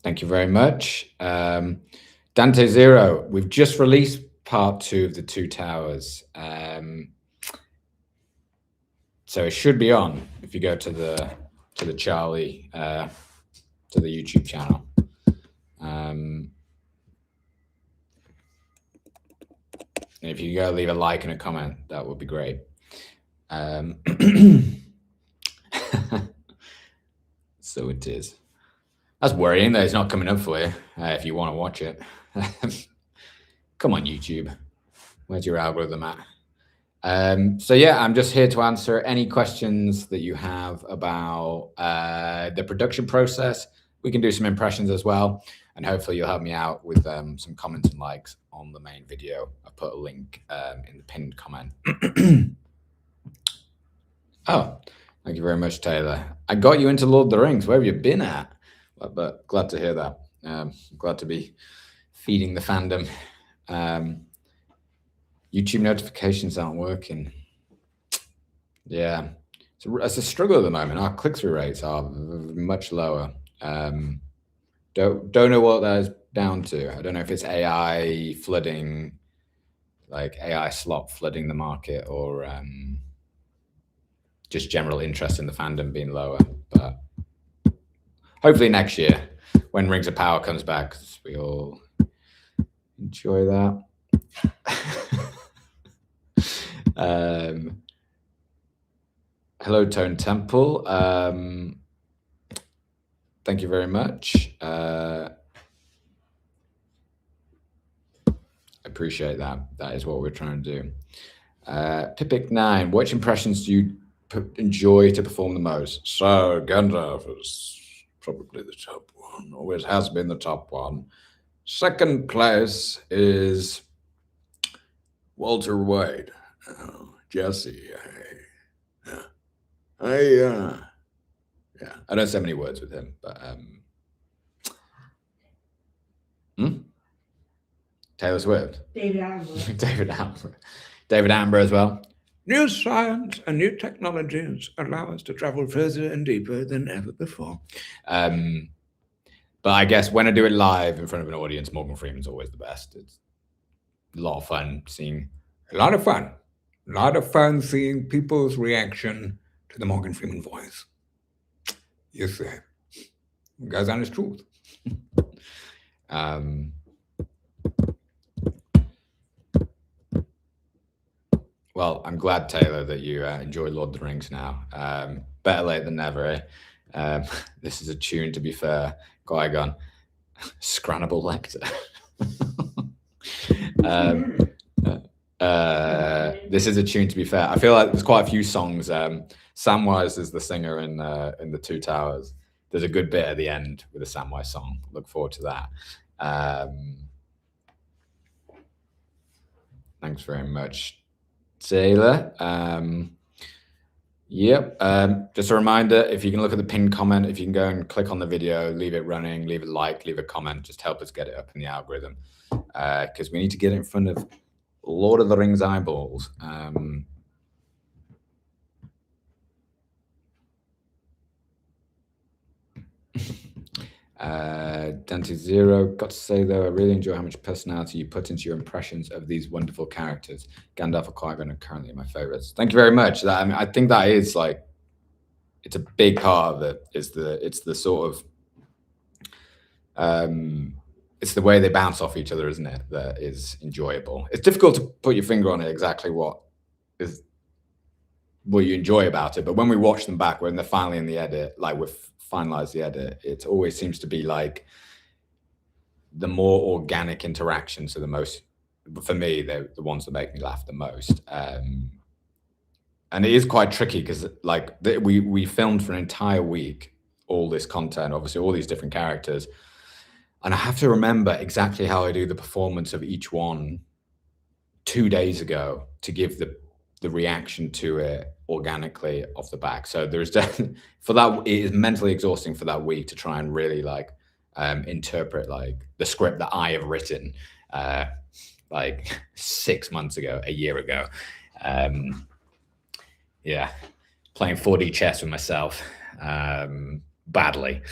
Thank you very much. Dante Zero, we've just released part 2 of the Two Towers. So it should be on if you go to the Charlie to the YouTube channel. And if you go leave a like and a comment, that would be great. So it is. That's worrying that it's not coming up for you if you want to watch it. Come on, YouTube. Where's your algorithm at? So yeah, I'm just here to answer any questions that you have about the production process. We can do some impressions as well, and hopefully you'll help me out with some comments and likes on the main video. I put a link in the pinned comment. Oh, thank you very much, Taylor. I got you into Lord of the Rings. Where have you been at? But glad to hear that. Glad to be feeding the fandom. YouTube notifications aren't working. Yeah, it's a struggle at the moment. Our click-through rates are much lower. Don't know what that is down to. I don't know if it's AI flooding, like AI slop flooding the market, or just general interest in the fandom being lower. But hopefully next year, when Rings of Power comes back, we all enjoy that. Hello, Tone Temple. Thank you very much. I appreciate that. That is what we're trying to do. Pipic9, which impressions do you enjoy to perform the most? So Gandalf is probably the top one, always has been the top one. Second place is Walter White. Oh, Jesse. I don't say many words with him, but Taylor Swift. David Attenborough. David Attenborough as well. New science and new technologies allow us to travel further and deeper than ever before. But I guess when I do it live in front of an audience, Morgan Freeman's always the best. It's a lot of fun seeing seeing people's reaction to the Morgan Freeman voice. Yes, sir. Guy's on his truth. Well, I'm glad, Taylor, that you enjoy Lord of the Rings now. Better late than never, eh? This is a tune, to be fair. Qui-Gon. Scrannable Lecter. This is a tune, to be fair. I feel like there's quite a few songs. Samwise is the singer in the Two Towers. There's a good bit at the end with a Samwise song. Look forward to that. Thanks very much, Taylor. Yep. Just a reminder, if you can look at the pinned comment, if you can go and click on the video, leave it running, leave a like, leave a comment, just help us get it up in the algorithm. Because we need to get it in front of Lord of the Rings eyeballs. Dante Zero, got to say though, I really enjoy how much personality you put into your impressions of these wonderful characters. Gandalf or Qui-Gon are currently my favorites. Thank you very much. I think that is like, it's a big part of it. It's the sort of, it's the way they bounce off each other, isn't it? That is enjoyable. It's difficult to put your finger on it exactly what you enjoy about it. But when we watch them back, when they're finally in the edit, like we've finalized the edit, it always seems to be like the more organic interactions are the most, for me, they're the ones that make me laugh the most. And it is quite tricky because like we filmed for an entire week, all this content, obviously all these different characters. And I have to remember exactly how I do the performance of each one 2 days ago to give the reaction to it organically off the back. So there's definitely, for that, it is mentally exhausting for that week to try and really like interpret like the script that I have written like 6 months ago, a year ago. Yeah, playing 4D chess with myself badly.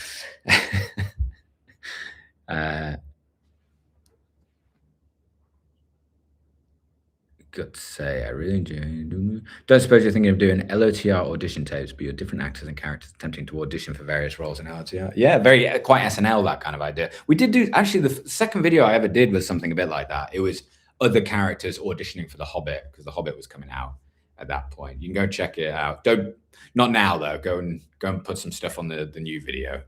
got to say, I really enjoy. Don't suppose you're thinking of doing LOTR audition tapes, but you're different actors and characters attempting to audition for various roles in LOTR. Yeah, very quite SNL, that kind of idea. We did do actually the second video I ever did was something a bit like that. It was other characters auditioning for The Hobbit because The Hobbit was coming out at that point. You can go check it out. Don't not now though. Go and put some stuff on the new video.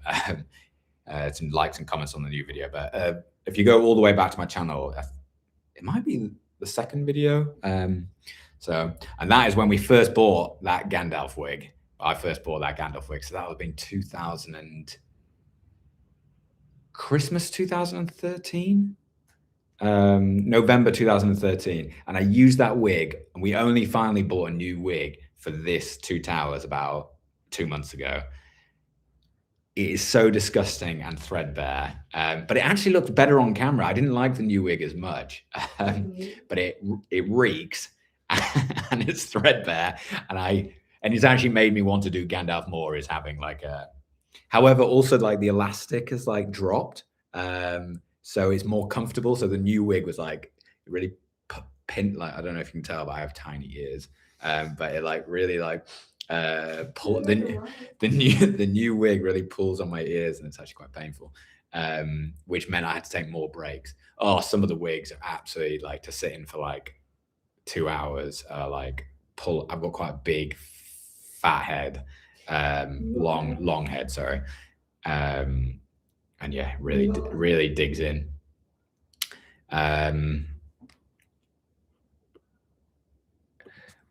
Some likes and comments on the new video. But if you go all the way back to my channel, it might be the second video. And that is when we first bought that Gandalf wig. I first bought that Gandalf wig. So that would have been Christmas 2013. November 2013. And I used that wig, and we only finally bought a new wig for this Two Towers about 2 months ago. It is so disgusting and threadbare, but it actually looked better on camera. I didn't like the new wig as much, but it reeks and it's threadbare, and it's actually made me want to do Gandalf more. Is having like however, also like the elastic has like dropped, so it's more comfortable. So the new wig was like really pinned. Like I don't know if you can tell, but I have tiny ears, but it like really like. Pull the new wig really pulls on my ears, and it's actually quite painful, which meant I had to take more breaks. Oh, some of the wigs are absolutely like to sit in for like 2 hours. Like I've got quite a big fat head, long head, sorry, and yeah, really digs in.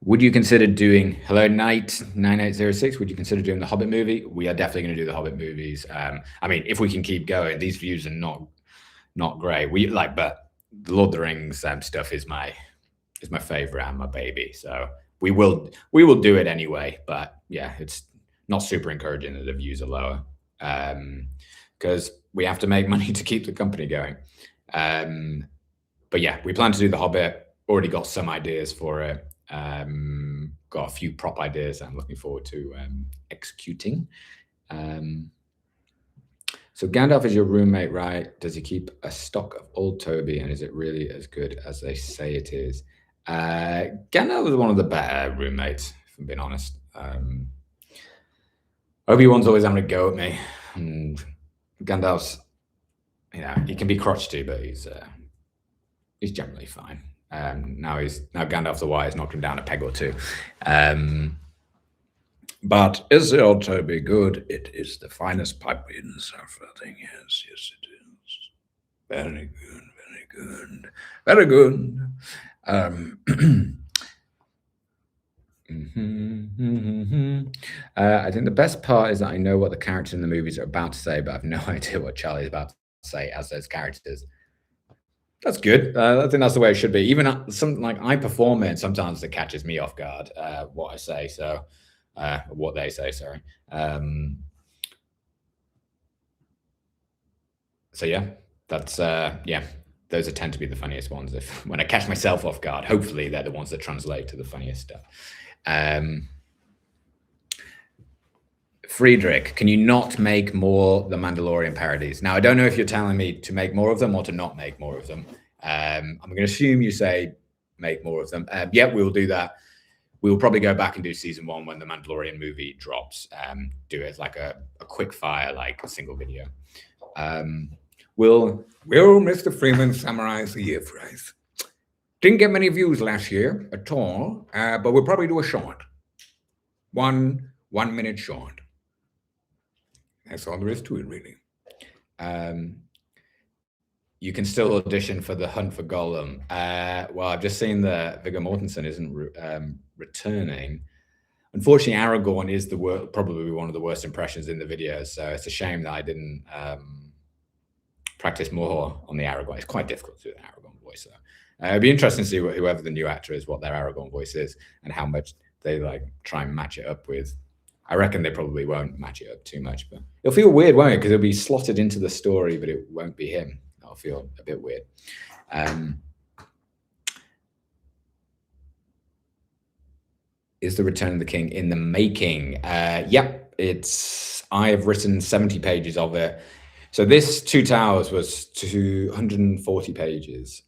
Would you consider doing Hello Night 9806? Would you consider doing the Hobbit movie? We are definitely going to do the Hobbit movies. I mean, if we can keep going, these views are not great. But the Lord of the Rings stuff is my favorite and my baby. So we will do it anyway. But yeah, it's not super encouraging that the views are lower because we have to make money to keep the company going. But yeah, we plan to do the Hobbit. Already got some ideas for it. Got a few prop ideas I'm looking forward to executing. So Gandalf is your roommate, right? Does he keep a stock of old Toby, and is it really as good as they say it is? Gandalf is one of the better roommates, if I'm being honest. Obi-Wan's always having a go at me, and Gandalf's, he can be crotchety, but he's generally fine. Now Gandalf the Wise knocked him down a peg or two. But is the old Toby good? It is the finest pipe in Surfing. Yes, it is. Very good. I think the best part is that I know what the characters in the movies are about to say, but I have no idea what Charlie's about to say as those characters. That's good. I think that's the way it should be. Even something like I perform it, sometimes it catches me off guard, what I say. So, what they say, sorry. So yeah, that's those tend to be the funniest ones. When I catch myself off guard, hopefully they're the ones that translate to the funniest stuff. Friedrich, can you not make more The Mandalorian parodies? Now, I don't know if you're telling me to make more of them or to not make more of them. I'm going to assume you say make more of them. Yeah, we will do that. We will probably go back and do season 1 when The Mandalorian movie drops. Do it as like a quick fire, like a single video. Will Mr. Freeman summarize the year for us? Didn't get many views last year at all, but we'll probably do a short. One minute short. That's all there is to it, really. You can still audition for The Hunt for Gollum. Well, I've just seen that Viggo Mortensen isn't returning. Unfortunately, Aragorn is probably one of the worst impressions in the video, so it's a shame that I didn't practice more on the Aragorn. It's quite difficult to do an Aragorn voice, though. It'd be interesting to see whoever the new actor is, what their Aragorn voice is, and how much they try and match it up with. I reckon they probably won't match it up too much, but it'll feel weird, won't it? Because it'll be slotted into the story, but it won't be him. That'll feel a bit weird. Is The Return of the King in the making? Yep, I have written 70 pages of it. So this Two Towers was 240 pages.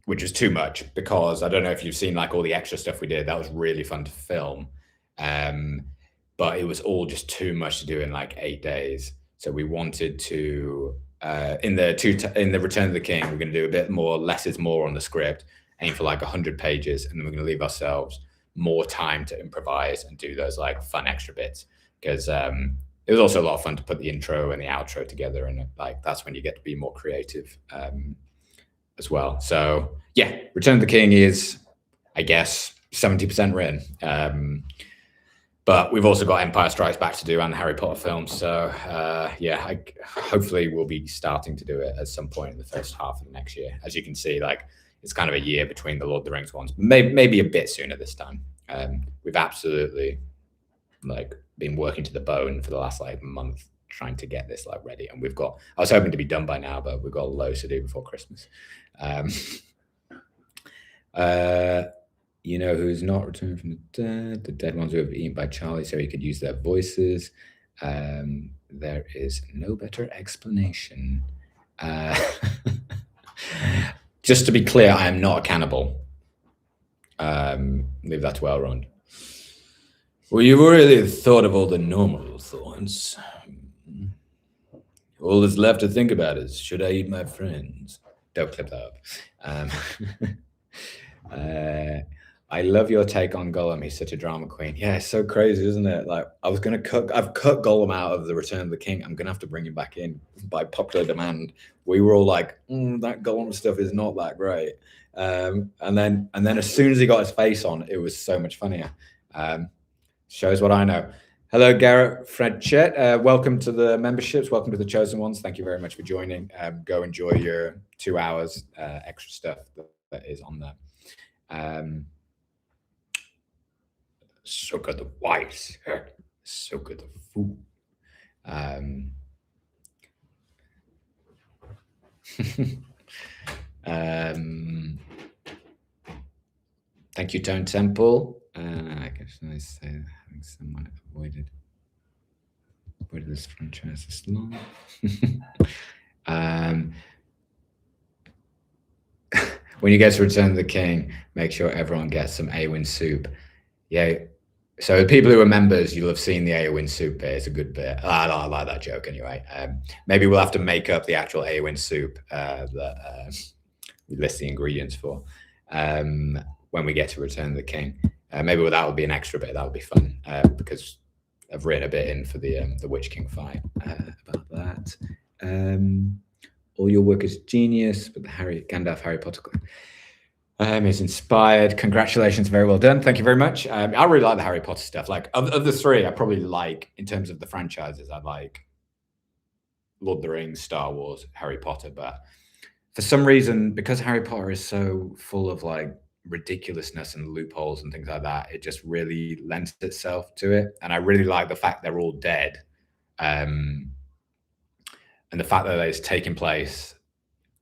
which was too much because I don't know if you've seen like all the extra stuff we did. That was really fun to film. But it was all just too much to do in like 8 days. So we wanted to, in the Return of the King, we're going to do a bit more, less is more on the script, aim for like 100 pages, and then we're going to leave ourselves more time to improvise and do those like fun extra bits. Because it was also a lot of fun to put the intro and the outro together, and like that's when you get to be more creative as well. So yeah, Return of the King is, I guess, 70% written. But we've also got Empire Strikes Back to do and the Harry Potter films. So yeah, hopefully we'll be starting to do it at some point in the first half of next year. As you can see, like it's kind of a year between the Lord of the Rings ones, maybe a bit sooner this time. We've absolutely like been working to the bone for the last like month trying to get this like ready, and I was hoping to be done by now, but we've got loads to do before Christmas. You know who's not returned from the dead? The dead ones who have been eaten by Charlie so he could use their voices. There is no better explanation. Just to be clear, I am not a cannibal. Leave that to Elrond. Well, you've already thought of all the normal thorns. All that's left to think about is, should I eat my friends? Don't clip that up. I love your take on Gollum. He's such a drama queen. Yeah, it's so crazy, isn't it? Like, I've cut Gollum out of the Return of the King. I'm gonna have to bring him back in by popular demand. We were all like, that Gollum stuff is not that great. And then as soon as he got his face on, it was so much funnier. Shows what I know. Hello, Garrett, Fred, Chet. Welcome to the memberships. Welcome to the Chosen Ones. Thank you very much for joining. Go enjoy your 2 hours extra stuff that is on there. Suck at the wise, suck at the fool. Thank you, Tone Temple. I guess I say having someone avoided this franchise this long. When you get to Return of the King, make sure everyone gets some Awen soup. Yeah. So people who are members, you'll have seen the Awen soup bit. It's a good bit. I like that joke anyway. Maybe we'll have to make up the actual Awen soup that we list the ingredients for when we get to Return of the King. Maybe that will be an extra bit. That would be fun because I've written a bit in for the Witch King fight about that. All your work is genius, but the Gandalf Harry Potter is inspired. Congratulations, very well done. Thank you very much. I really like the Harry Potter stuff. Like of the three, I probably like, in terms of the franchises, I like Lord of the Rings, Star Wars, Harry Potter. But for some reason, because Harry Potter is so full of like ridiculousness and loopholes and things like that, it just really lends itself to it. And I really like the fact they're all dead, and the fact that it's taking place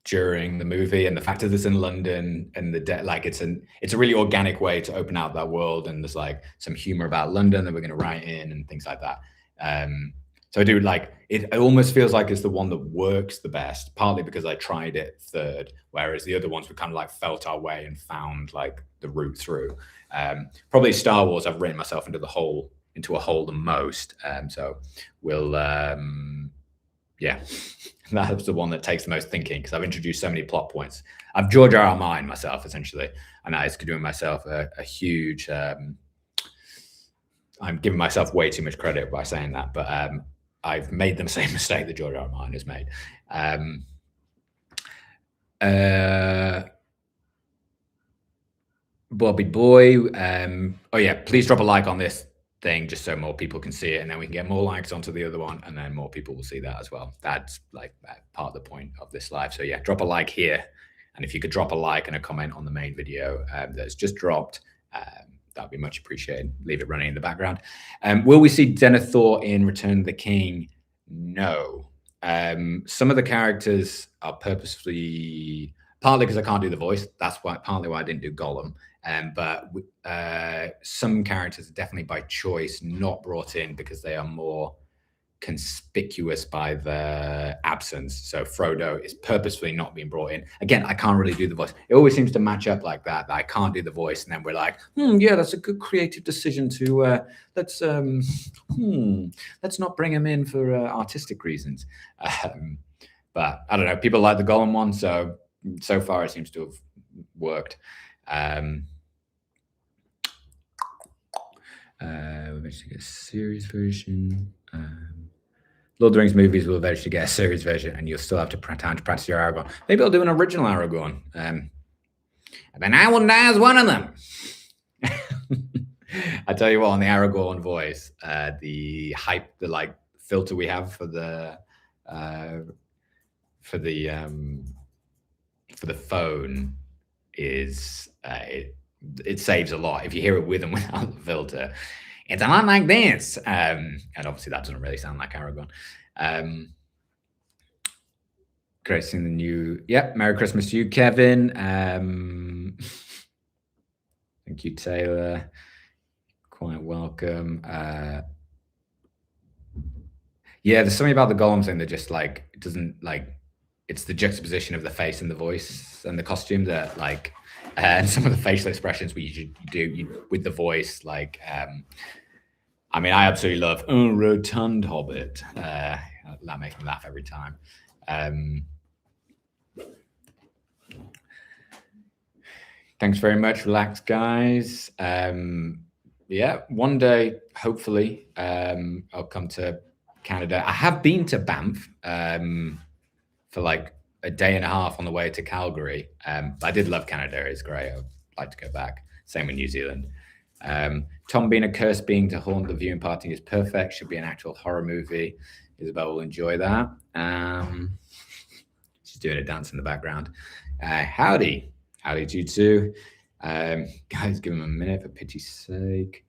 during the movie, and the fact that it's in London, and the dead, like it's a really organic way to open out that world, and there's like some humor about London that we're going to write in and things like that. So I do like it. It almost feels like it's the one that works the best, partly because I tried it third, whereas the other ones we kind of like felt our way and found like the route through. Probably Star Wars, I've written myself into a hole the most. So we'll yeah, that's the one that takes the most thinking, because I've introduced so many plot points. I've George R. R. Martin myself, essentially, and that is doing myself a huge. I'm giving myself way too much credit by saying that, but I've made the same mistake that George R. R. Martin has made. Bobby Boy, oh yeah, please drop a like on this thing just so more people can see it, and then we can get more likes onto the other one, and then more people will see that as well. That's like part of the point of this live. So yeah, drop a like here, and if you could drop a like and a comment on the main video that's just dropped, that'd be much appreciated. Leave it running in the background. Will we see Denethor in Return of the King? No. Some of the characters are purposefully, partly because I can't do the voice, that's partly why I didn't do Gollum. But some characters are definitely by choice not brought in because they are more conspicuous by the absence. So Frodo is purposefully not being brought in. Again, I can't really do the voice. It always seems to match up like that. I can't do the voice, and then we're like, yeah, that's a good creative decision to let's not bring him in for artistic reasons. But I don't know. People like the Gollum one, so far it seems to have worked. We'll eventually get a series version. Lord of the Rings movies will eventually get a series version, and you'll still have to practice your Aragorn. Maybe I'll do an original Aragorn. And then I will die as one of them. I tell you what, on the Aragorn voice, the hype, the like filter we have for the phone is it saves a lot if you hear it with and without the filter. It's a lot like this, and obviously that doesn't really sound like Aragorn. Great seeing the new. Yep, Merry Christmas to you, Kevin. Thank you, Taylor. Quite welcome. Yeah, there's something about the Gollum thing that just like it doesn't like. It's the juxtaposition of the face and the voice and the costume that like, and some of the facial expressions we usually do with the voice. Like, I mean, I absolutely love rotund hobbit. That makes me laugh every time. Thanks very much. Relax, guys. Yeah, one day, hopefully, I'll come to Canada. I have been to Banff for like a day and a half on the way to Calgary. But I did love Canada. It's great. I'd like to go back. Same with New Zealand. Tom being a cursed being to haunt the viewing party is perfect. Should be an actual horror movie. Isabel will enjoy that. She's doing a dance in the background. Howdy to you too. Guys, give him a minute for pity's sake.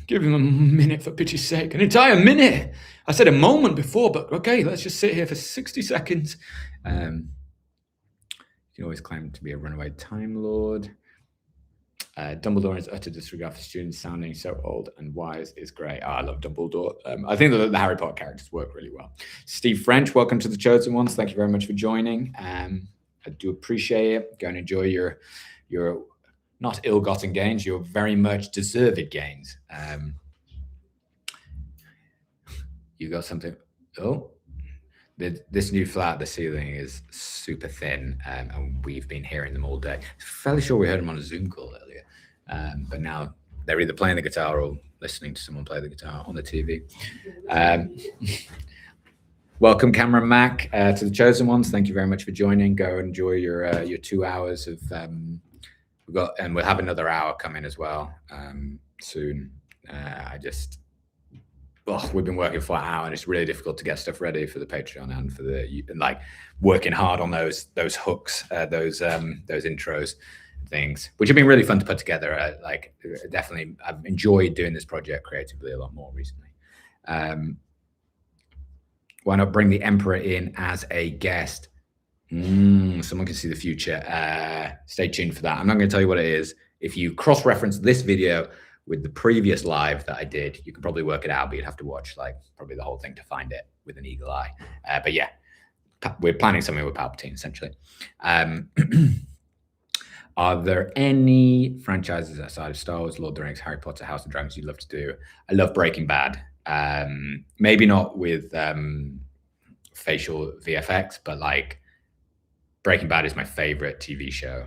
Give him a minute for pity's sake. An entire minute. I said a moment before, but okay, let's just sit here for 60 seconds. You can always claim to be a runaway Time Lord. Dumbledore is utter disregard for students sounding so old and wise is great. I love Dumbledore. I think the Harry Potter characters work really well. Steve French, welcome to the Chosen Ones. Thank you very much for joining. I do appreciate it. Go and enjoy your not ill-gotten gains, your very much deserved gains. You got something? Oh, this new flat, the ceiling is super thin, and we've been hearing them all day. Fairly sure we heard them on a Zoom call earlier, but now they're either playing the guitar or listening to someone play the guitar on the TV. Welcome, Cameron Mac, to the Chosen Ones. Thank you very much for joining. Go enjoy your 2 hours of. We'll have another hour coming as well soon. We've been working for an hour, and it's really difficult to get stuff ready for the Patreon and for like working hard on those hooks, those intros, things, which have been really fun to put together. Definitely, I've enjoyed doing this project creatively a lot more recently. Why not bring the Emperor in as a guest? Someone can see the future. Stay tuned for that. I'm not going to tell you what it is. If you cross-reference this video with the previous live that I did, you can probably work it out, but you'd have to watch like probably the whole thing to find it with an eagle eye. But yeah, we're planning something with Palpatine essentially. Are there any franchises outside of Star Wars, Lord of the Rings, Harry Potter, House of Dragons you'd love to do? I love Breaking Bad. Maybe not with facial VFX, but like Breaking Bad is my favorite TV show.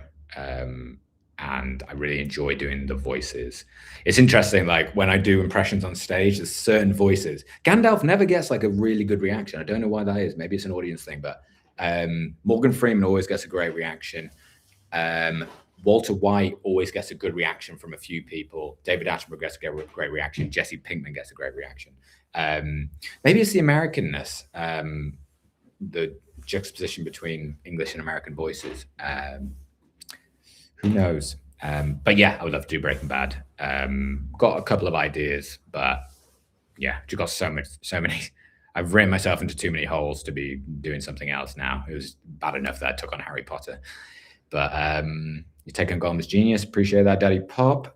And I really enjoy doing the voices. It's interesting, like when I do impressions on stage, there's certain voices. Gandalf never gets like a really good reaction. I don't know why that is. Maybe it's an audience thing, but Morgan Freeman always gets a great reaction. Walter White always gets a good reaction from a few people. David Attenborough gets a great reaction. Jesse Pinkman gets a great reaction. Maybe it's the Americanness, the juxtaposition between English and American voices. Who knows? But yeah, I would love to do Breaking Bad. Got a couple of ideas, but yeah, just got so many. I've written myself into too many holes to be doing something else now. It was bad enough that I took on Harry Potter. But Your take on Gollum's genius. Appreciate that, Daddy Pop.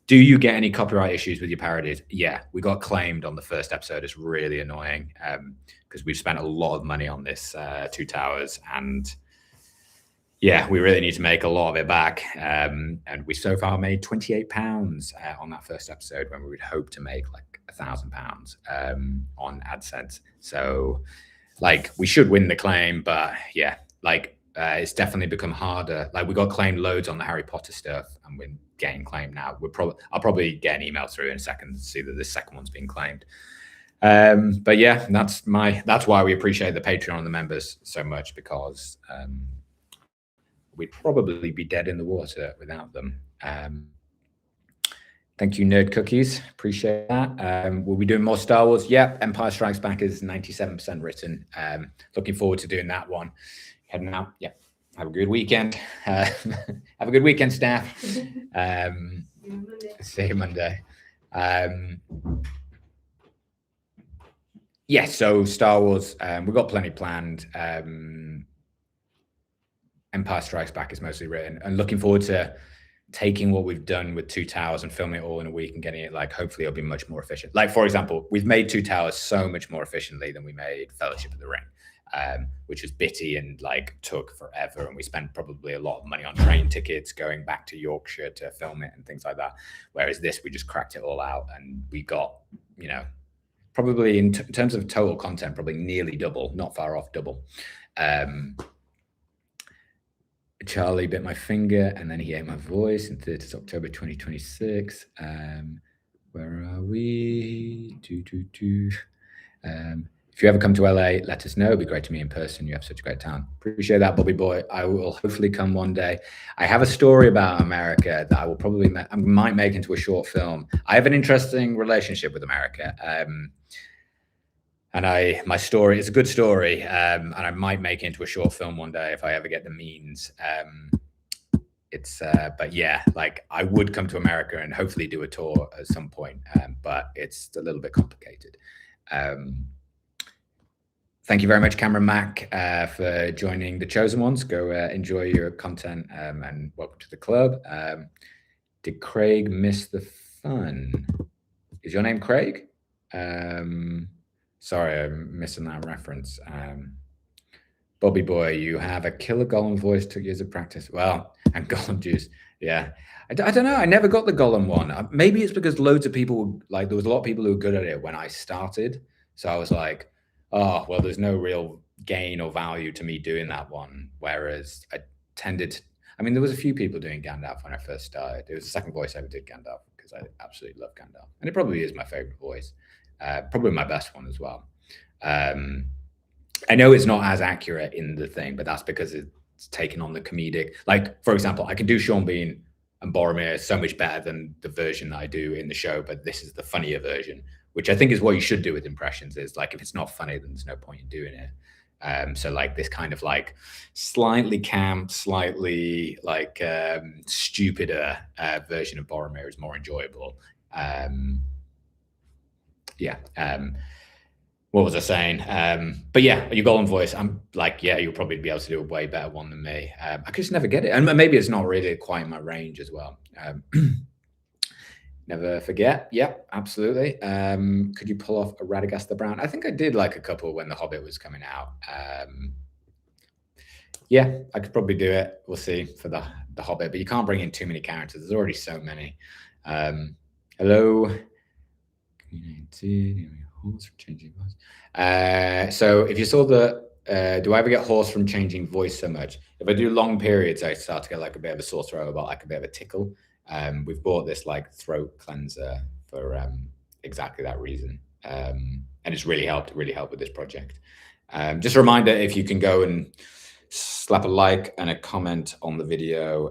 Do you get any copyright issues with your parodies? Yeah, we got claimed on the first episode. It's really annoying because we've spent a lot of money on this Two Towers, and yeah, we really need to make a lot of it back. And we so far made £28 on that first episode when we would hope to make like £1,000 on AdSense. So like we should win the claim, but yeah, like it's definitely become harder. Like we got claimed loads on the Harry Potter stuff, and we're getting claimed now. I'll probably get an email through in a second to see that the second one's been claimed. But yeah, that's why we appreciate the Patreon and the members so much, because we'd probably be dead in the water without them. Thank you, Nerd Cookies. Appreciate that. We'll be doing more Star Wars. Yep, Empire Strikes Back is 97% written. Looking forward to doing that one. Heading out. Yeah. Have a good weekend. Have a good weekend, staff. See you Monday. Yeah, so Star Wars, we've got plenty planned. Empire Strikes Back is mostly written, and looking forward to taking what we've done with Two Towers and filming it all in a week and getting it, like, hopefully it'll be much more efficient. Like, for example, we've made Two Towers so much more efficiently than we made Fellowship of the Ring, which was bitty and like took forever. And we spent probably a lot of money on train tickets going back to Yorkshire to film it and things like that. Whereas this, we just cracked it all out, and we got, you know, probably in terms of total content, probably nearly double, not far off double. Charlie bit my finger and then he ate my voice in 30th October 2026. Where are we? If you ever come to LA, let us know. It'd be great to meet in person. You have such a great town. Appreciate that, Bobby Boy. I will hopefully come one day. I have a story about America that I will probably I might make into a short film. I have an interesting relationship with America. And my story is a good story, and I might make it into a short film one day if I ever get the means. But yeah, like I would come to America and hopefully do a tour at some point, but it's a little bit complicated. Thank you very much, Cameron Mack, for joining the Chosen Ones. Go enjoy your content, and welcome to the club. Did Craig miss the fun? Is your name Craig? Sorry, I'm missing that reference. Bobby Boy, you have a killer Gollum voice, took years of practice. Well, and Gollum juice. Yeah. I don't know. I never got the Gollum one. Maybe it's because loads of people, like there was a lot of people who were good at it when I started. So I was like, oh, well, there's no real gain or value to me doing that one. Whereas I mean, there was a few people doing Gandalf when I first started. It was the second voice I ever did Gandalf because I absolutely love Gandalf. And it probably is my favorite voice. Probably my best one as well. I know it's not as accurate in the thing, but that's because it's taken on the comedic. Like, for example, I can do Sean Bean and Boromir so much better than the version that I do in the show, but this is the funnier version, which I think is what you should do with impressions. Is like, if it's not funny, then there's no point in doing it. So like this kind of like slightly camp, slightly like stupider version of Boromir is more enjoyable. Yeah. What was I saying? But yeah, your Gollum voice, I'm like, yeah, you'll probably be able to do a way better one than me. I could just never get it. And maybe it's not really quite in my range as well. Never forget. Yep, absolutely. Could you pull off a Radagast the Brown? I think I did like a couple when The Hobbit was coming out. Yeah, I could probably do it. We'll see for the Hobbit, but you can't bring in too many characters. There's already so many. Hello. So if you saw do I ever get hoarse from changing voice so much? If I do long periods, I start to get like a bit of a sore throat, about like a bit of a tickle. We've bought this like throat cleanser for exactly that reason, and it's really helped with this project. Just a reminder, if you can go and slap a like and a comment on the video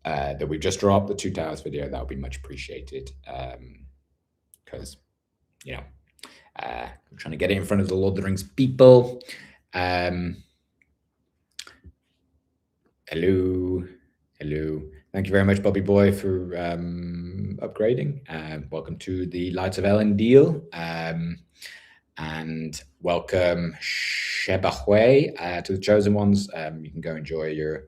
that we just dropped, the Two Towers video, that would be much appreciated, because you know, I'm trying to get it in front of the Lord of the Rings people. Hello. Thank you very much, Bobby Boy, for upgrading. Welcome to the Lights of Ellen deal, and welcome Shebahwe to the Chosen Ones. You can go enjoy your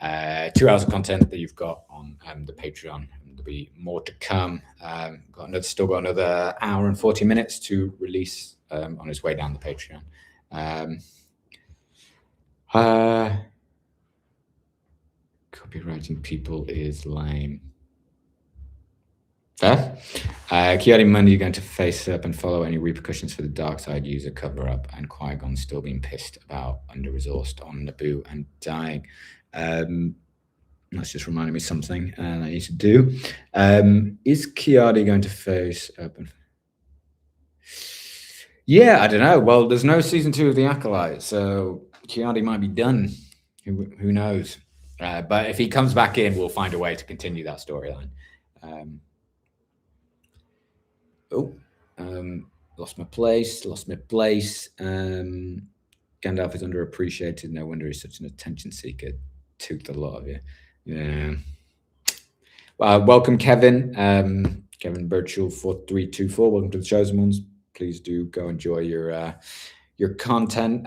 2 hours of content that you've got on the Patreon. There'll be more to come. Still got another hour and 40 minutes to release on its way down the Patreon. Copywriting people is lame. Fair. Kiadi Monday, you're going to face up and follow any repercussions for the dark side user cover up, and Qui-Gon still being pissed about under-resourced on Naboo and dying. That's just reminding me something I need to do. Is Kiadi going to face up and... Yeah, I don't know. Well, there's no season 2 of The Acolyte, so Kiadi might be done. Who knows? But if he comes back in, we'll find a way to continue that storyline. Lost my place. Gandalf is underappreciated. No wonder he's such an attention seeker. Took the lot of you. Yeah. Welcome, Kevin. Kevin Birchall 4324. Welcome to the Chosen Ones. Please do go enjoy your content.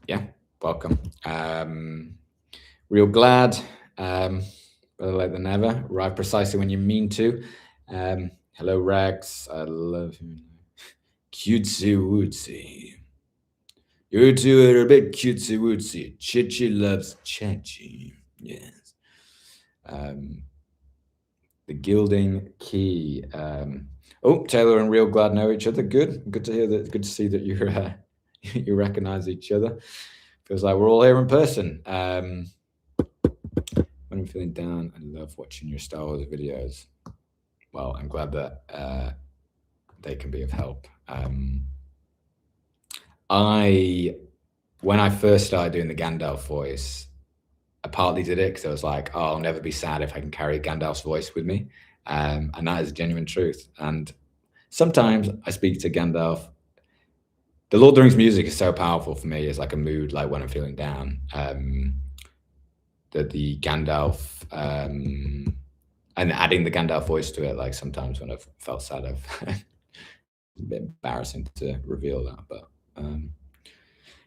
Yeah, welcome. Real glad. Better late than never. Arrive precisely when you mean to. Hello, Rex. I love you. Cutesy wootsy. You two are a bit cutesy wootsy. Chichi loves Chachi. Yes. The Gilding Key. Taylor and Real Glad know each other. Good to hear that. Good to see that you're you recognize each other. Feels like we're all here in person. When I'm feeling down, I love watching your Star Wars videos. Well, I'm glad that they can be of help. When I first started doing the Gandalf voice, I partly did it because I was like, I'll never be sad if I can carry Gandalf's voice with me. And that is genuine truth. And sometimes I speak to Gandalf. The Lord of the Rings music is so powerful for me as like a mood, like when I'm feeling down. The Gandalf, and adding the Gandalf voice to it, like sometimes when I've felt sad, I've a bit embarrassing to reveal that, but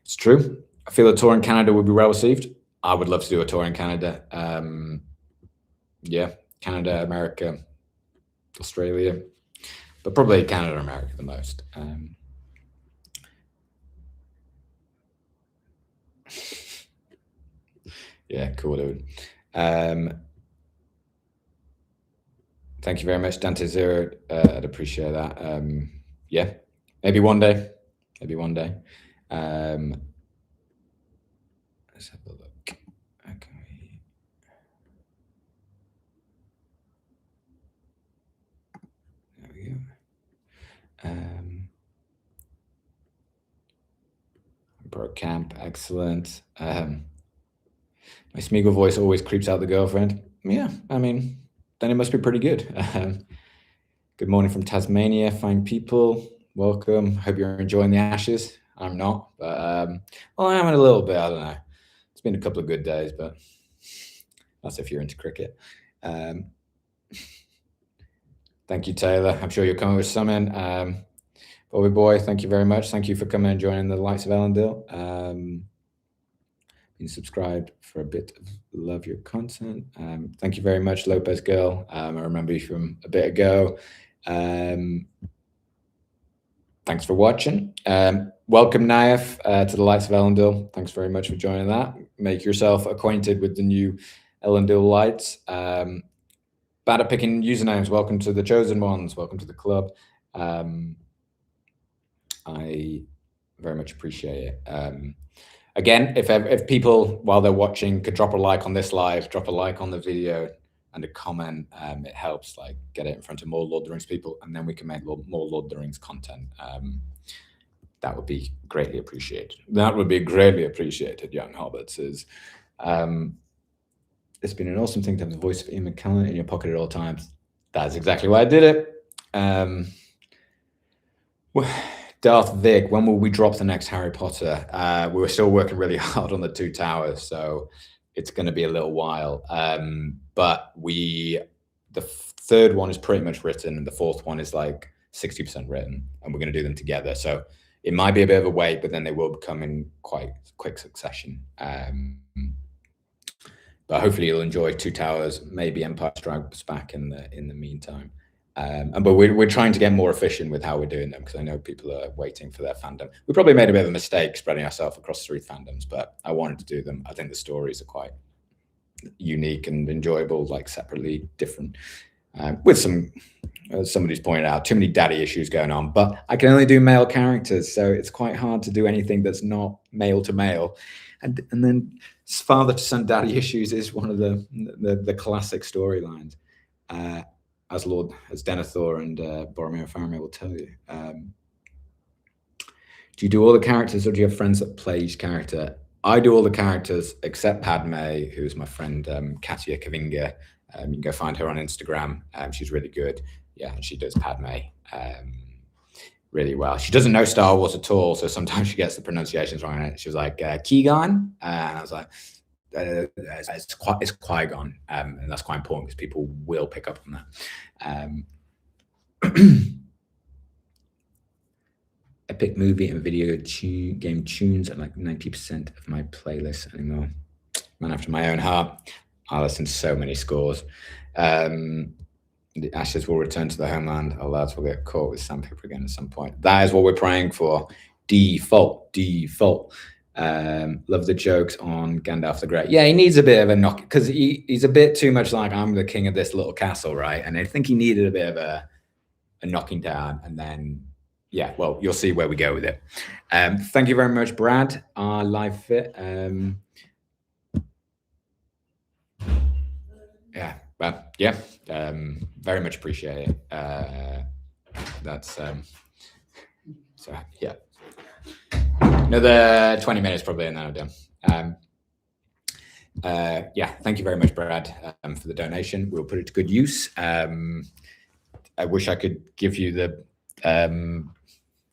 it's true. I feel a tour in Canada would be well received. I would love to do a tour in Canada. Yeah, Canada, America, Australia, but probably Canada and America the most. Yeah, cool, dude. Thank you very much, Dante Zero. I'd appreciate that. Yeah, maybe one day. Let's have a look. Okay. There we go. Bro Camp, excellent. My Smeagol voice always creeps out the girlfriend. Yeah, I mean, then it must be pretty good. Good morning from Tasmania, fine people. Welcome. Hope you're enjoying the Ashes. I'm not, but well, I am in a little bit. I don't know. It's been a couple of good days, but that's if you're into cricket. Thank you, Taylor. I'm sure you're coming with some in. Bobby Boy, thank you very much. Thank you for coming and joining the Lights of Elendil. Been subscribed for a bit of love your content. Thank you very much, Lopez Girl. I remember you from a bit ago. Thanks for watching. Welcome, Naif, to the Lights of Elendil. Thanks very much for joining that. Make yourself acquainted with the new Elendil lights. Bad at picking usernames. Welcome to the Chosen Ones. Welcome to the club. I very much appreciate it. Again, if people, while they're watching, could drop a like on this live, drop a like on the video and a comment, it helps like get it in front of more Lord of the Rings people, and then we can make more Lord of the Rings content. That would be greatly appreciated. That would be greatly appreciated, young hobbits. It's been an awesome thing to have the voice of Ian McKellen in your pocket at all times. That's exactly why I did it. Darth Vic, when will we drop the next Harry Potter? We were still working really hard on the Two Towers, so it's going to be a little while. But the third one is pretty much written, and the fourth one is like 60% written, and we're going to do them together. So it might be a bit of a wait, but then they will become in quite quick succession. But hopefully you'll enjoy Two Towers, maybe Empire Strikes Back in the meantime. But we're trying to get more efficient with how we're doing them, because I know people are waiting for their fandom. We probably made a bit of a mistake spreading ourselves across 3 fandoms, but I wanted to do them. I think the stories are quite unique and enjoyable, like separately different. With some, as somebody's pointed out, too many daddy issues going on, but I can only do male characters, so it's quite hard to do anything that's not male to male. And then father to son daddy issues is one of the classic storylines, as Denethor and Boromir Faramir will tell you. Do you do all the characters, or do you have friends that play each character? I do all the characters except Padme, who's my friend Katya Kavinga. You can go find her on Instagram. She's really good. Yeah, and she does Padme really well. She doesn't know Star Wars at all, so sometimes she gets the pronunciations wrong. And she was like, Qui-Gon? And I was like, it's Qui-Gon. And that's quite important, because people will pick up on that. Epic movie and video game tunes are like 90% of my playlist anymore. Man after my own heart. I listen to so many scores. The ashes will return to the homeland. Our lads will get caught with sandpaper again at some point. That is what we're praying for. Default. Love the jokes on Gandalf the Great. Yeah, he needs a bit of a knock, because he's a bit too much like, I'm the king of this little castle, right? And I think he needed a bit of a knocking down, and then, yeah, well, you'll see where we go with it. Thank you very much, Brad, our live fit. Yeah, well, yeah, very much appreciate it. That's so yeah, another 20 minutes probably, and then I'm done. Yeah, thank you very much, Brad, for the donation. We'll put it to good use. I wish I could give you the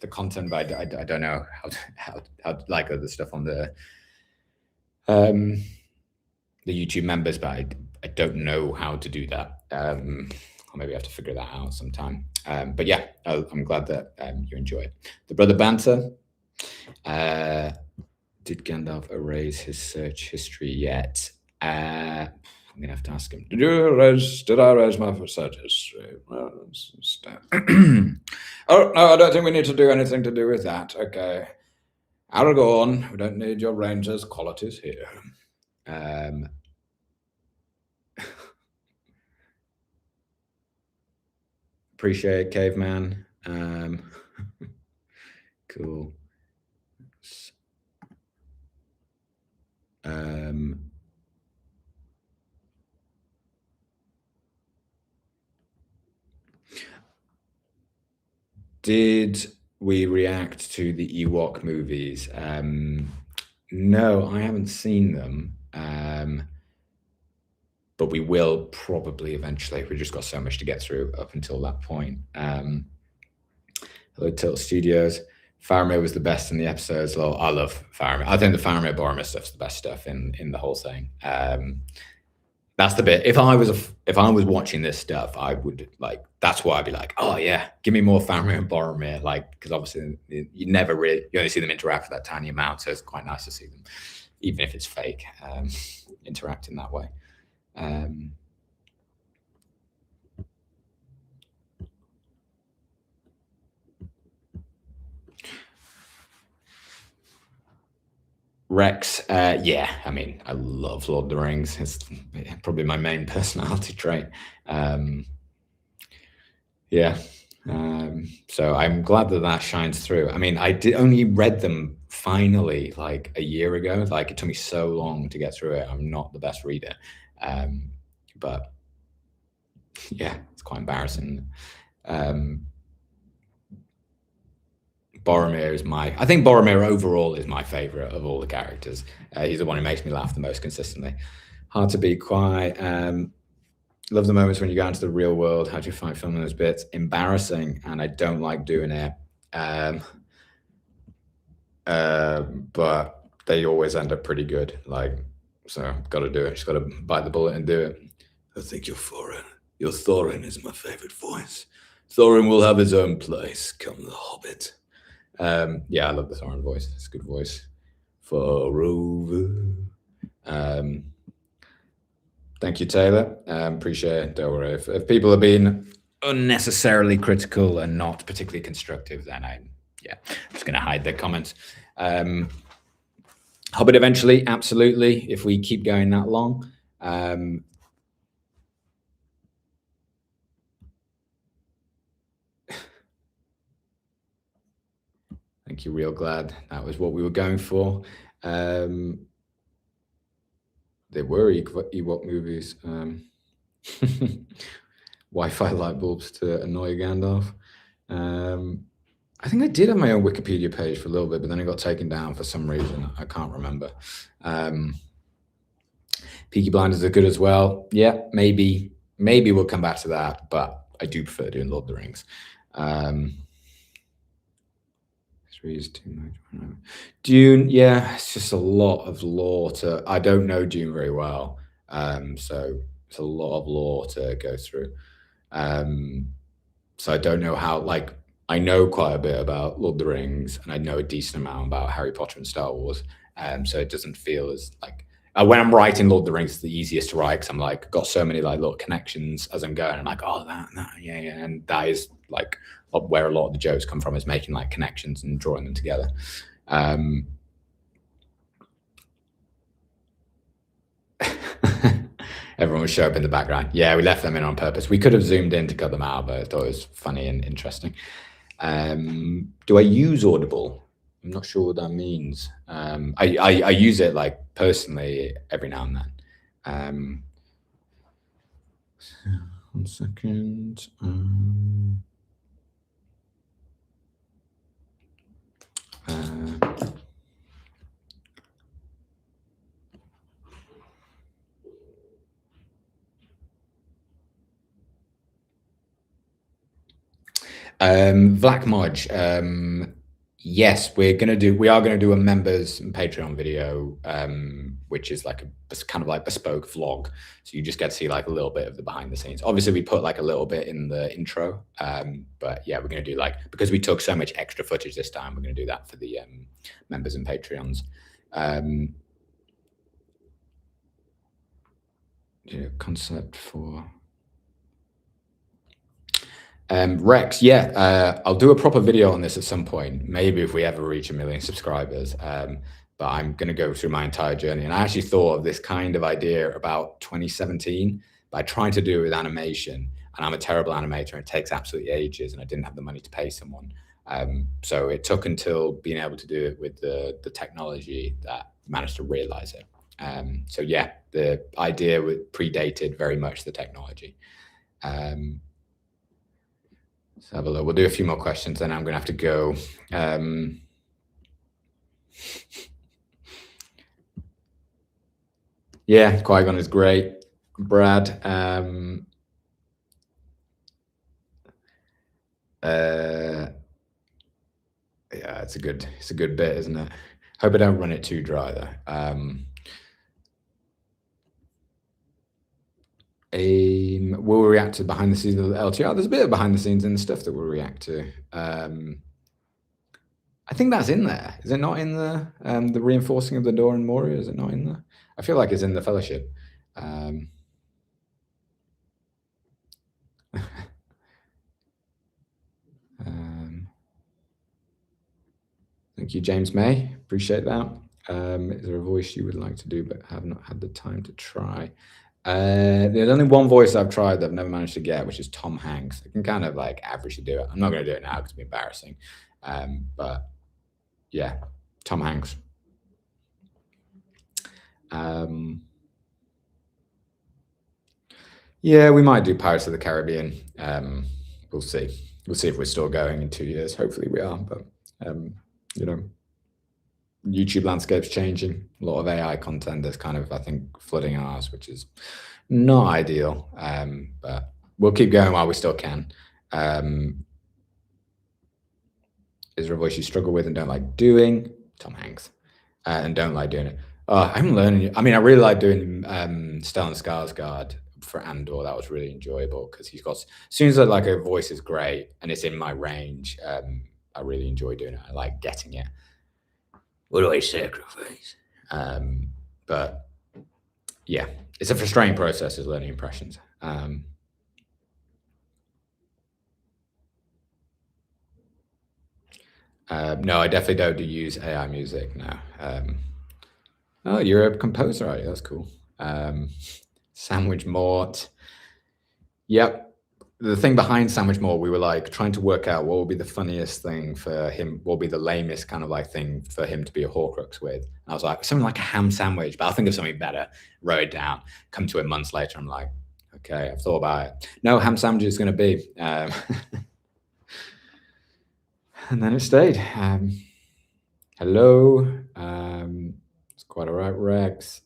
content, but I don't know how like other stuff on the YouTube members, but I don't know how to do that. I'll maybe have to figure that out sometime. But yeah, I'm glad that you enjoy it. The Brother Banter. Did Gandalf erase his search history yet? I'm gonna have to ask him. Did I erase my search history? Well, oh no, I don't think we need to do anything to do with that. Okay, Aragorn, we don't need your ranger's qualities here. Appreciate it, Caveman. Cool. Did we react to the Ewok movies? No, I haven't seen them. But we will probably eventually. We just got so much to get through up until that point. Hello, Tilt Studios. Faramir was the best in the episodes. Well, I love Faramir. I think the Faramir Boromir stuff's the best stuff in the whole thing. That's the bit. If I was watching this stuff, I would like. That's why I'd be like, oh yeah, give me more Faramir and Boromir. Like, because obviously you only see them interact for that tiny amount, so it's quite nice to see them, even if it's fake, interact in that way. Rex, yeah, I mean, I love Lord of the Rings. It's probably my main personality trait. Yeah, so I'm glad that shines through. I mean, I only read them finally like a year ago. Like, it took me so long to get through it. I'm not the best reader. But yeah, it's quite embarrassing. Boromir I think Boromir overall is my favorite of all the characters. He's the one who makes me laugh the most consistently. Hard to be quiet. Love the moments when you go into the real world. How do you find filming those bits? Embarrassing, and I don't like doing it. But they always end up pretty good. Like, so got to do it. Just got to bite the bullet and do it. I think you're foreign. Your Thorin is my favorite voice. Thorin will have his own place, come the Hobbit. Yeah, I love the Thorin voice. It's a good voice. Forever. Thank you, Taylor. Appreciate it. Don't worry. If people are being unnecessarily critical and not particularly constructive, then I'm just going to hide their comments. Hobbit eventually, absolutely. If we keep going that long. Thank you. Real glad that was what we were going for. They were Ewok movies. Wi-Fi light bulbs to annoy Gandalf. I think I did have my own Wikipedia page for a little bit, but then it got taken down for some reason. I can't remember. Peaky Blinders are good as well. Yeah, maybe we'll come back to that, but I do prefer doing Lord of the Rings. 3 is too much. Dune, yeah, it's just a lot of lore to. I don't know Dune very well, so it's a lot of lore to go through. So I don't know how. Like, I know quite a bit about Lord of the Rings, and I know a decent amount about Harry Potter and Star Wars. So it doesn't feel as like when I'm writing Lord of the Rings, it's the easiest to write because I'm like got so many like little connections as I'm going. I'm like, oh, that, yeah, and that is like where a lot of the jokes come from, is making like connections and drawing them together. Everyone would show up in the background. Yeah, we left them in on purpose. We could have zoomed in to cut them out, but I thought it was funny and interesting. Do I use Audible? I'm not sure what that means. I use it like personally every now and then. 1 second. Black Modge. Yes, we are going to do a members and Patreon video, which is like a kind of like bespoke vlog. So you just get to see like a little bit of the behind the scenes. Obviously we put like a little bit in the intro. But yeah, we're going to do like, because we took so much extra footage this time, we're going to do that for the members and Patreons. Concept for Rex, yeah, I'll do a proper video on this at some point, maybe if we ever reach 1 million subscribers. But I'm going to go through my entire journey. And I actually thought of this kind of idea about 2017 by trying to do it with animation. And I'm a terrible animator, and it takes absolutely ages, and I didn't have the money to pay someone. So it took until being able to do it with the technology that I managed to realize it. So yeah, the idea predated very much the technology. Let's have a look. We'll do a few more questions, then I'm going to have to go. Yeah, Qui-Gon is great. Brad. Yeah, it's a good bit, isn't it? Hope I don't run it too dry though. Will we react to behind the scenes of the LTR? There's a bit of behind the scenes and stuff that we'll react to. I think that's in there. Is it not in the reinforcing of the door in Moria? Is it not in there? I feel like it's in the Fellowship. Thank you, James May. Appreciate that. Is there a voice you would like to do but have not had the time to try? There's only one voice I've tried that I've never managed to get, which is Tom Hanks. I can kind of like averagely do it. I'm not going to do it now because it'd be embarrassing. But yeah, Tom Hanks. Yeah, we might do Pirates of the Caribbean. We'll see. We'll see if we're still going in 2 years. Hopefully we are. But you know, YouTube landscape's changing. A lot of AI content that's kind of, I think, flooding ours, which is not ideal. But we'll keep going while we still can. Is there a voice you struggle with and don't like doing? Tom Hanks. And don't like doing it. I'm learning. I mean, I really like doing Stellan Skarsgård for Andor. That was really enjoyable because he's got, as soon as like a voice is great and it's in my range, I really enjoy doing it. I like getting it. What do I sacrifice? But yeah, it's a frustrating process is learning impressions. No, I definitely don't use AI music. No. Oh, you're a composer, are you? That's cool. Sandwich Mort. Yep. The thing behind Sandwich Mort, we were like trying to work out what would be the funniest thing for him, what would be the lamest kind of like thing for him to be a Horcrux with. And I was like, something like a ham sandwich, but I'll think of something better. Wrote it down. Come to it months later. I'm like, okay, I've thought about it. No, ham sandwich is going to be. And then it stayed. Hello. It's quite all right, Rex.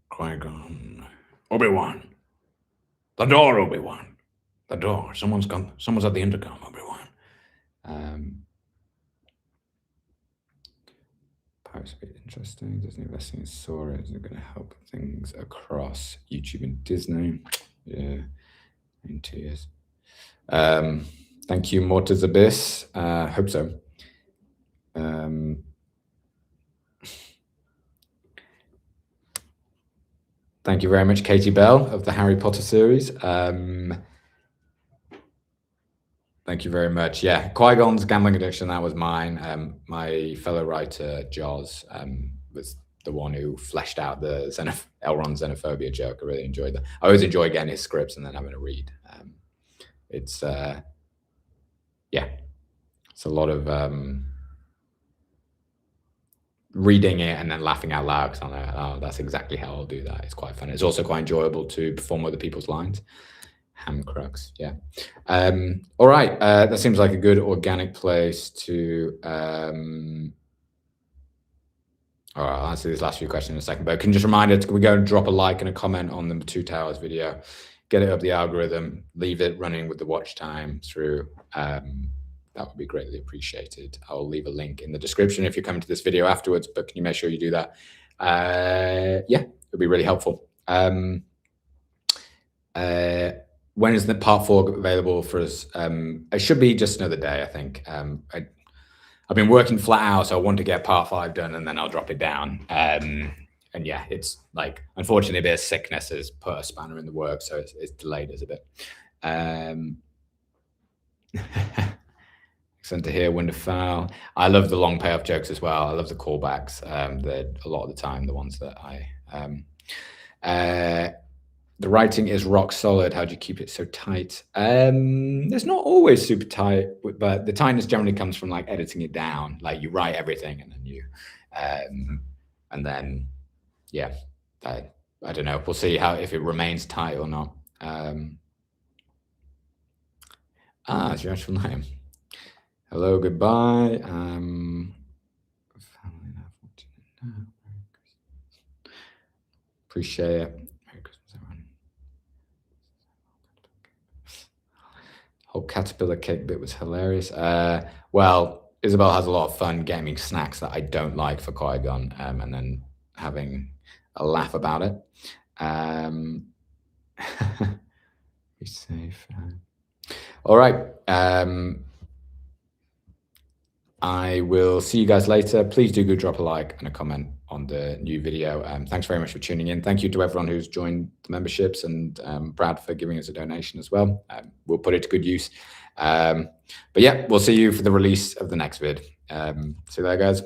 Qui-Gon. Obi-Wan. The door, Obi-Wan. The door. Someone's at the intercom, Obi-Wan. Pirates would be interesting. Disney investing in Sora is going to help things across YouTube and Disney. Yeah, in 2 years. Thank you, Mortis Abyss. Hope so. Thank you very much, Katie Bell of the Harry Potter series. Thank you very much. Yeah, Qui-Gon's gambling addiction, that was mine. My fellow writer, Jaws, was the one who fleshed out the Elrond xenophobia joke. I really enjoyed that. I always enjoy getting his scripts and then having a read. It's a lot of reading it and then laughing out loud because I'm like, oh, that's exactly how I'll do that. It's quite fun. It's also quite enjoyable to perform other people's lines. Hamcrux, yeah. All right, that seems like a good organic place to. All right, I'll answer these last few questions in a second, but can you just remind us, can we go and drop a like and a comment on the Two Towers video, get it up the algorithm, leave it running with the watch time through. That would be greatly appreciated. I'll leave a link in the description if you're coming to this video afterwards, but can you make sure you do that? Yeah, it would be really helpful. When is the part 4 available for us? It should be just another day, I think. I've been working flat out, so I want to get part 5 done and then I'll drop it down. And yeah, it's like, unfortunately, a bit of sickness has put a spanner in the works, so it's delayed us a bit. Excellent to hear, Winterfowl. I love the long payoff jokes as well. I love the callbacks. They're a lot of the time the ones that the writing is rock solid. How do you keep it so tight? It's not always super tight, but the tightness generally comes from like editing it down. Like you write everything and then you, and then, yeah, I don't know. We'll see if it remains tight or not. It's your actual name. Hello, goodbye. Appreciate it. Merry Christmas, everyone. Whole caterpillar cake bit was hilarious. Well, Isabel has a lot of fun getting snacks that I don't like for Qui-Gon, and then having a laugh about it. Be safe. All right. I will see you guys later. Please do drop a like and a comment on the new video. Thanks very much for tuning in. Thank you to everyone who's joined the memberships and Brad for giving us a donation as well. We'll put it to good use. But yeah, we'll see you for the release of the next vid. See you there, guys.